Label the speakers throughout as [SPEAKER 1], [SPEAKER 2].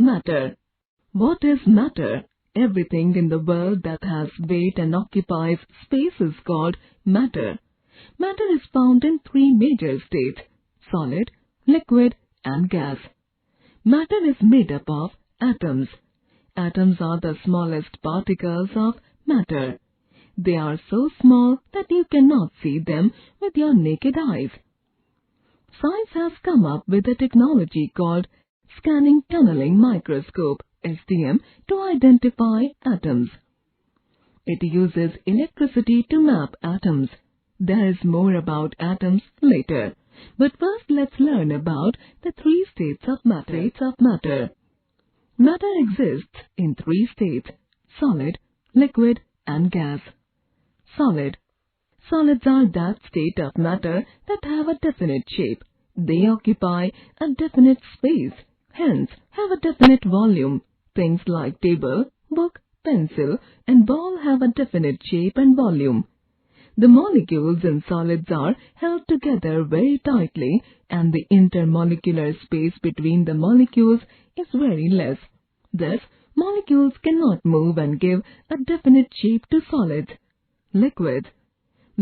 [SPEAKER 1] matter. What is matter? Everything in the world that has weight and occupies space is called matter. Matter is found in three major states: solid, liquid, and gas. Matter is made up of atoms. Atoms are the smallest particles of matter. They are so small that you cannot see them with your naked eyes. Science has come up with a technology called scanning tunneling microscope (STM) to identify atoms. It uses electricity to map atoms. There is more about atoms later, but first let's learn about the three states of matter. Matter exists in three states: solid, liquid, and gas. Solid. Solids are that state of matter that have a definite shape. They occupy a definite space, hence have a definite volume. Things like table, book, pencil, and ball have a definite shape and volume. The molecules in solids are held together very tightly, and the intermolecular space between the molecules is very less. Thus, molecules cannot move and give a definite shape to solids. Liquids.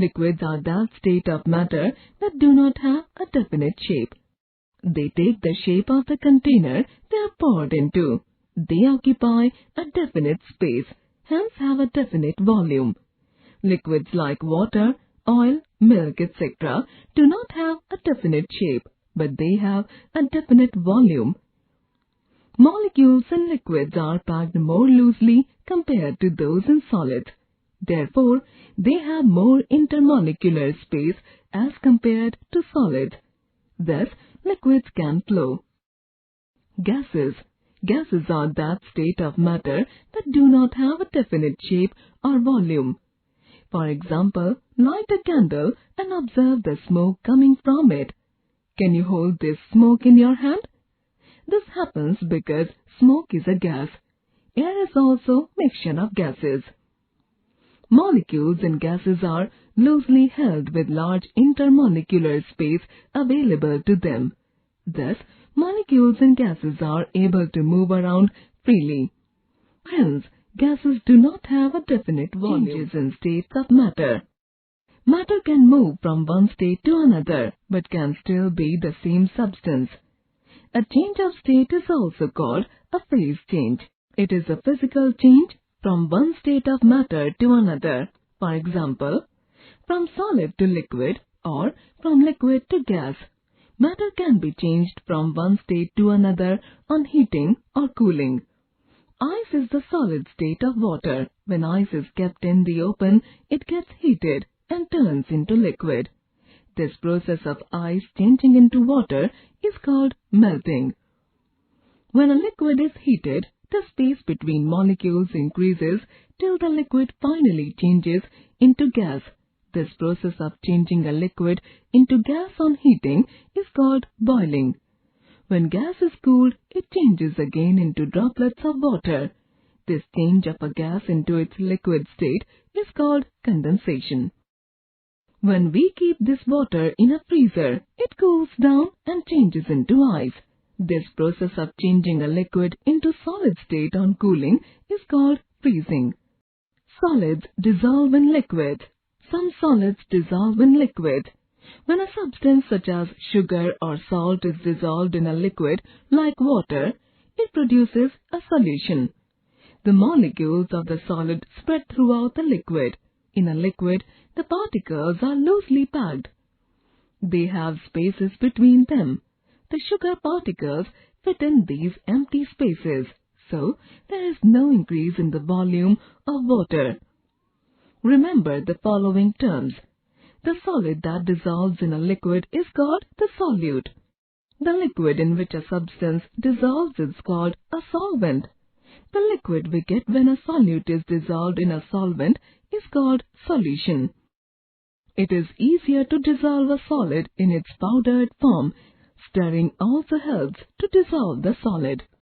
[SPEAKER 1] Liquids are that state of matter that do not have a definite shape. They take the shape of the container they are poured into. They occupy a definite space, hence have a definite volume. Liquids like water, oil, milk, etc. do not have a definite shape, but they have a definite volume. Molecules in liquids are packed more loosely compared to those in solids. Therefore, they have more intermolecular space as compared to solids. Thus, liquids can flow. Gases. Gases are that state of matter that do not have a definite shape or volume. For example, light a candle and observe the smoke coming from it. Can you hold this smoke in your hand? This happens because smoke is a gas. Air is also mixture of gases. Molecules in gases are loosely held with large intermolecular space available to them. Thus, molecules in gases are able to move around freely. Hence, gases do not have a definite volume. Changes in states of matter. Matter can move from one state to another, but can still be the same substance. A change of state is also called a phase change. It is a physical change from one state of matter to another. For example, from solid to liquid or from liquid to gas. Matter can be changed from one state to another on heating or cooling. Ice is the solid state of water. When ice is kept in the open, it gets heated and turns into liquid. This process of ice changing into water is called melting. When a liquid is heated, the space between molecules increases till the liquid finally changes into gas. This process of changing a liquid into gas on heating is called boiling. When gas is cooled, it changes again into droplets of water. This change of a gas into its liquid state is called condensation. When we keep this water in a freezer, it cools down and changes into ice. This process of changing a liquid into solid state on cooling is called freezing. Solids dissolve in liquids. Some solids dissolve in liquids. When a substance such as sugar or salt is dissolved in a liquid like water, it produces a solution. The molecules of the solid spread throughout the liquid. In a liquid, the particles are loosely packed. They have spaces between them. The sugar particles fit in these empty spaces, so there is no increase in the volume of water. Remember the following terms. The solid that dissolves in a liquid is called the solute. The liquid in which a substance dissolves is called a solvent. The liquid we get when a solute is dissolved in a solvent is called solution. It is easier to dissolve a solid in its powdered form. Stirring also helps to dissolve the solid.